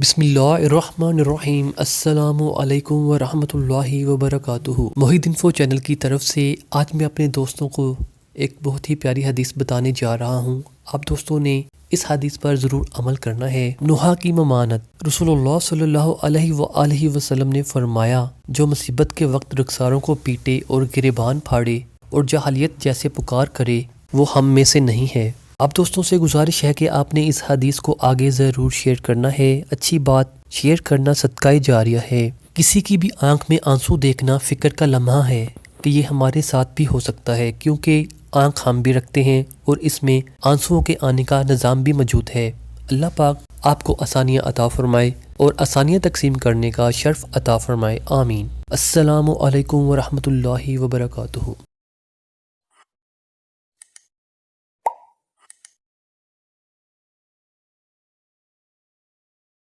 بسم اللہ الرحمن الرحیم۔ السلام علیکم ورحمۃ اللہ وبرکاتہ۔ محی انفو چینل کی طرف سے آج میں اپنے دوستوں کو ایک بہت ہی پیاری حدیث بتانے جا رہا ہوں۔ آپ دوستوں نے اس حدیث پر ضرور عمل کرنا ہے۔ نوحہ کی ممانت۔ رسول اللہ صلی اللہ علیہ وآلہ وسلم نے فرمایا، جو مصیبت کے وقت رخساروں کو پیٹے اور گریبان پھاڑے اور جاہلیت جیسے پکار کرے وہ ہم میں سے نہیں ہے۔ آپ دوستوں سے گزارش ہے کہ آپ نے اس حدیث کو آگے ضرور شیئر کرنا ہے۔ اچھی بات شیئر کرنا صدقہ جاریہ ہے۔ کسی کی بھی آنکھ میں آنسو دیکھنا فکر کا لمحہ ہے کہ یہ ہمارے ساتھ بھی ہو سکتا ہے، کیونکہ آنکھ ہم بھی رکھتے ہیں اور اس میں آنسوؤں کے آنے کا نظام بھی موجود ہے۔ اللہ پاک آپ کو آسانیاں عطا فرمائے اور آسانیاں تقسیم کرنے کا شرف عطا فرمائے، آمین۔ السلام علیکم ورحمۃ اللہ وبرکاتہ۔